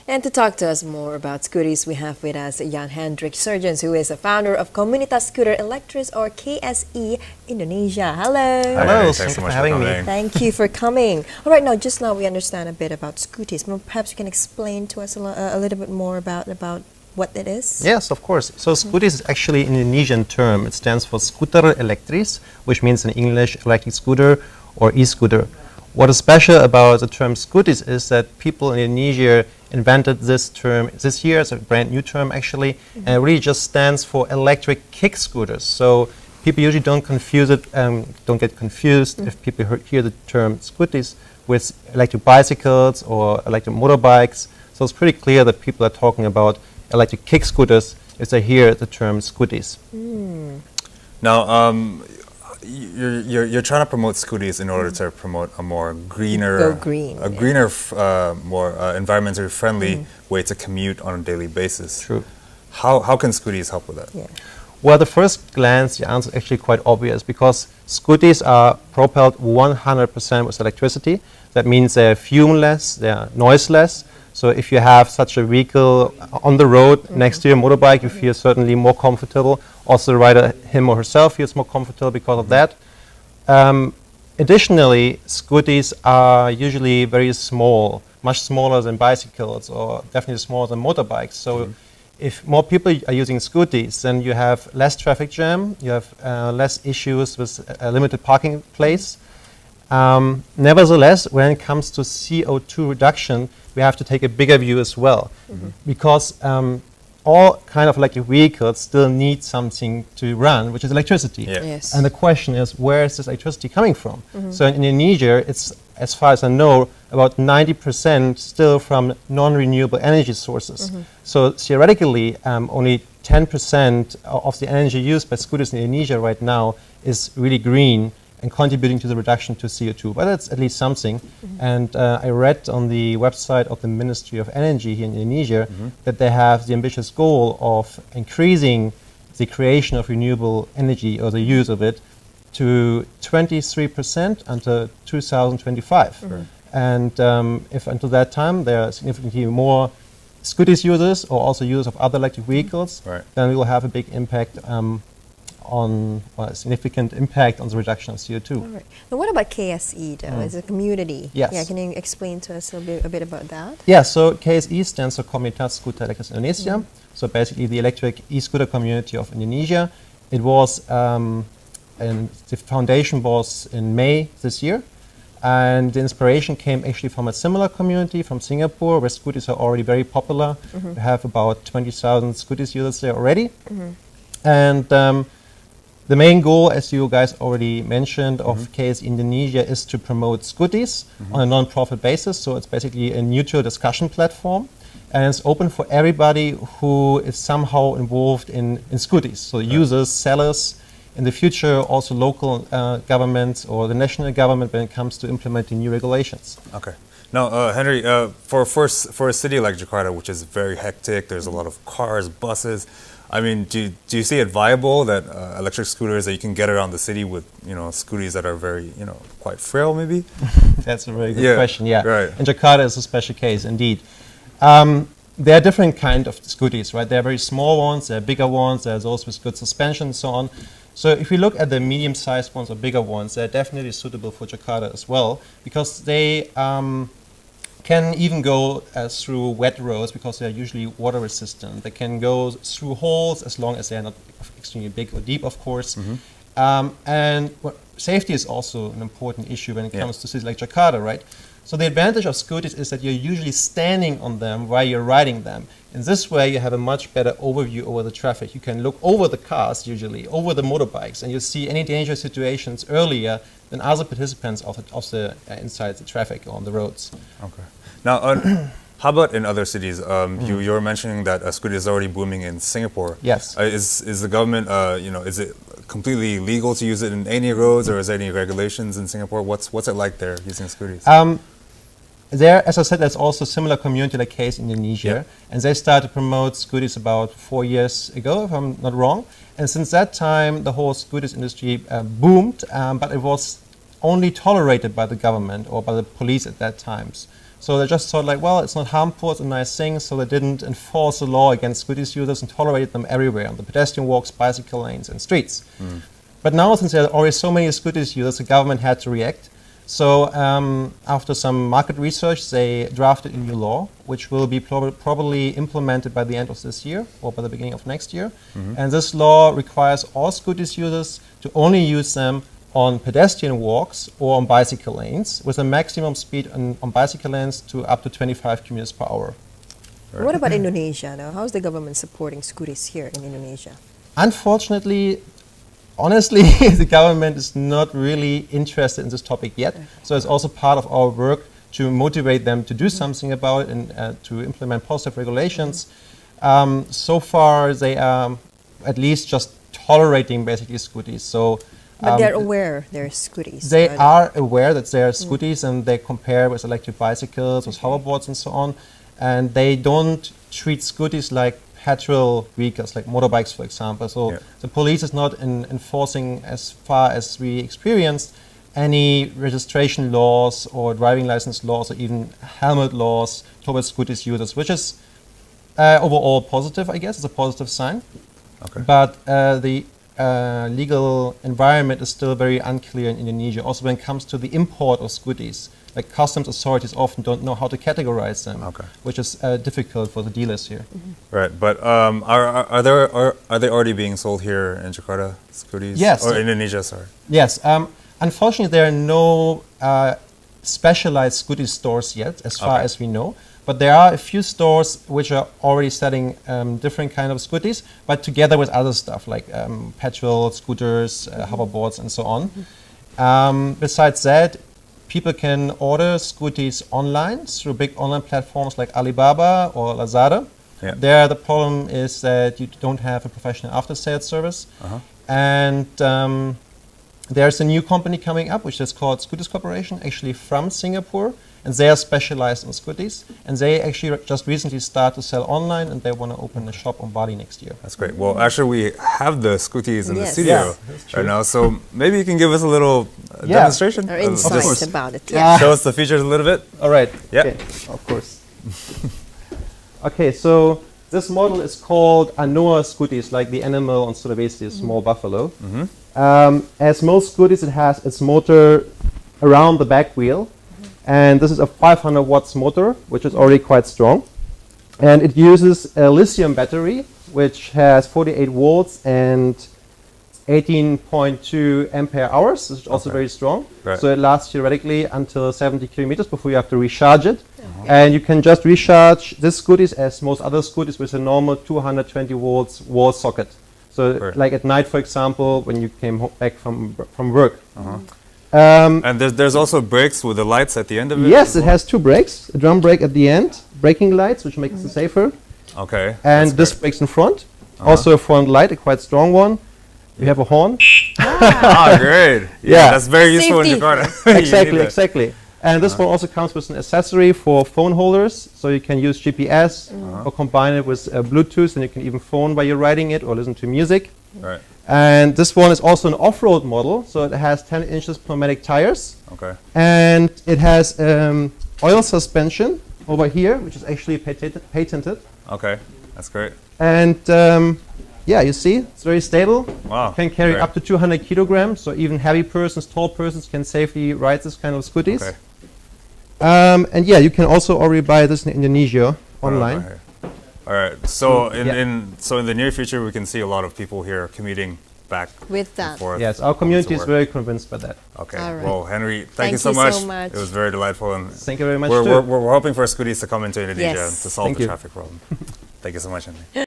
And to talk to us more about scooters, we have with us Jan Hendrik Jurgens, who is the founder of Komunitas Skuter Elektris, or KSE Indonesia. Hello. Hello, Thanks so much for having coming. me. Thank you for coming. All right, now just now we understand a bit about scooters. Perhaps you can explain to us a little bit more about what it is? Yes, of course. So scooters is actually an Indonesian term. It stands for Skuter Elektris, which means in English electric scooter or e-scooter. What is special about the term scooters is that people in Indonesia invented this term this year. It's a brand new term actually, and it really just stands for electric kick scooters. So people usually don't confuse it, don't get confused if people hear the term scooters with electric bicycles or electric motorbikes. So it's pretty clear that people are talking about electric kick scooters if they hear the term scooters. Now, you're trying to promote scooters in order to promote a more greener, more environmentally friendly way to commute on a daily basis. True. How can scooters help with that? Yeah. Well, at the first glance, the answer is actually quite obvious because scooters are propelled 100% with electricity. That means they're fumeless, they're noiseless. So if you have such a vehicle on the road next to your motorbike, you feel certainly more comfortable. Also, the rider, him or herself, feels more comfortable because of that. Additionally, scooters are usually very small, much smaller than bicycles or definitely smaller than motorbikes. So if more people are using scooters, then you have less traffic jam, you have less issues with a limited parking place. Nevertheless, when it comes to CO2 reduction, we have to take a bigger view as well, because all kind of electric vehicles still need something to run, which is electricity. Yeah. Yes. And the question is, where is this electricity coming from? So in Indonesia, it's, as far as I know, about 90% still from non-renewable energy sources. So theoretically, only 10% of the energy used by scooters in Indonesia right now is really green and contributing to the reduction to CO2. But that's at least something. And I read on the website of the Ministry of Energy here in Indonesia that they have the ambitious goal of increasing the creation of renewable energy or the use of it to 23% until 2025. And if until that time there are significantly more scooters users or also users of other electric vehicles, then we will have a big impact a significant impact on the reduction of CO2. All right. Now, what about KSE, though? It's a community. Yes. Yeah, can you explain to us a bit about that? Yeah, so KSE stands for Komunitas Skuter Elektris Indonesia. So basically the electric e-scooter community of Indonesia. It was, and the foundation was in May this year. And the inspiration came actually from a similar community from Singapore, where scooters are already very popular. We have about 20,000 scooters users there already. And the main goal, as you guys already mentioned, of KSE Indonesia is to promote scooters on a non-profit basis. So it's basically a neutral discussion platform. And it's open for everybody who is somehow involved in scooters. So users, sellers, in the future also local governments or the national government when it comes to implementing new regulations. Okay. Now, Henry, for a city like Jakarta, which is very hectic, there's a lot of cars, buses. I mean, do you see it viable that electric scooters that you can get around the city with, scooters that are very, quite frail, maybe? That's a very good question. Yeah, right. And Jakarta is a special case indeed. There are different kind of scooters, right? There are very small ones, there are bigger ones, there are those with good suspension and so on. So if we look at the medium-sized ones or bigger ones, they're definitely suitable for Jakarta as well, because they can even go through wet roads because they're usually water resistant. They can go through holes as long as they're not extremely big or deep, of course. And safety is also an important issue when it comes to cities like Jakarta, right? So the advantage of scooters is that you're usually standing on them while you're riding them. In this way, you have a much better overview over the traffic. You can look over the cars, usually, over the motorbikes, and you see any dangerous situations earlier than other participants of the inside the traffic on the roads. Okay. Now, how about in other cities? You were mentioning that scooter is already booming in Singapore. Yes. Is the government, is it completely legal to use it in any roads, or is there any regulations in Singapore? What's it like there using scooters? There, as I said, there's also a similar community like KSE Indonesia, and they started to promote scooters about 4 years ago, if I'm not wrong. And since that time, the whole scooters industry boomed, but it was only tolerated by the government or by the police at that time. So they just thought like, well, it's not harmful, it's a nice thing, so they didn't enforce the law against scooties users and tolerated them everywhere on the pedestrian walks, bicycle lanes, and streets. But now, since there are already so many scooties users, the government had to react. So after some market research, they drafted a new law, which will be probably implemented by the end of this year or by the beginning of next year. And this law requires all scooties users to only use them on pedestrian walks or on bicycle lanes, with a maximum speed on bicycle lanes to up to 25 kilometers per hour. What about Indonesia now? How is the government supporting scooties here in Indonesia? Unfortunately, honestly, the government is not really interested in this topic yet. So it's also part of our work to motivate them to do something about it and to implement positive regulations. So far, they are at least just tolerating basically scooties. So, but they're aware they're scooties. They are aware that they are scooties, and they compare with electric bicycles, with hoverboards and so on. And they don't treat scooties like petrol vehicles, like motorbikes, for example. So the police is not enforcing, as far as we experienced, any registration laws or driving license laws or even helmet laws towards scooties users, which is overall positive, I guess. It's a positive sign. Okay. But the legal environment is still very unclear in Indonesia. Also, when it comes to the import of scooties, like customs authorities often don't know how to categorize them, which is difficult for the dealers here. Right, but are they already being sold here in Jakarta, scooties? Yes. Or Indonesia, sorry. Yes. Unfortunately, there are no specialized scooty stores yet, as far as we know. But there are a few stores which are already selling different kind of scooties, but together with other stuff like petrol, scooters, hoverboards, and so on. Besides that, people can order scooties online through big online platforms like Alibaba or Lazada. Yeah. There, the problem is that you don't have a professional after-sales service. And there's a new company coming up, which is called Skutis Corporation, actually from Singapore. And they are specialized in scooties. And they actually just recently started to sell online, and they want to open a shop on Bali next year. That's great. Well, actually, we have the scooties in the studio right now. So maybe you can give us a little demonstration? Or insights about it. Show us the features a little bit. All right. Yeah. Okay. Of course. Okay, so this model is called Anoa scooties, like the animal on Sulawesi, a small buffalo. As most scooties, it has its motor around the back wheel. And this is a 500 watts motor, which is already quite strong. And it uses a lithium battery, which has 48 volts and 18.2 ampere hours, which is also very strong. Right. So it lasts theoretically until 70 kilometers before you have to recharge it. And you can just recharge this scooties as most other scooties with a normal 220 volts wall socket. So like at night, for example, when you came back from work. And there's also brakes with the lights at the end of it? Yes, it has two brakes, a drum brake at the end, braking lights, which makes it safer. Okay. And disc brakes in front. Also a front light, a quite strong one. We have a horn. Great. Yeah, that's very useful in Jakarta. Exactly. And this one also comes with an accessory for phone holders, so you can use GPS or combine it with Bluetooth, and you can even phone while you're riding it or listen to music. Right. And this one is also an off-road model, so it has 10 inches pneumatic tires. Okay. And it has oil suspension over here, which is actually patented. Okay, that's great. And yeah, you see, it's very stable. Wow. Can carry up to 200 kilograms, so even heavy persons, tall persons can safely ride this kind of scooties. Okay. And yeah, you can also already buy this in Indonesia online. All right. So in the near future, we can see a lot of people here commuting back with that. and forth. Yes, our community is very convinced by that. Okay. All right. Well, Henry, thank you so much. It was very delightful. And thank you very much. We're hoping for scooties to come into Indonesia to solve the you. traffic problem. Thank you so much, Henry.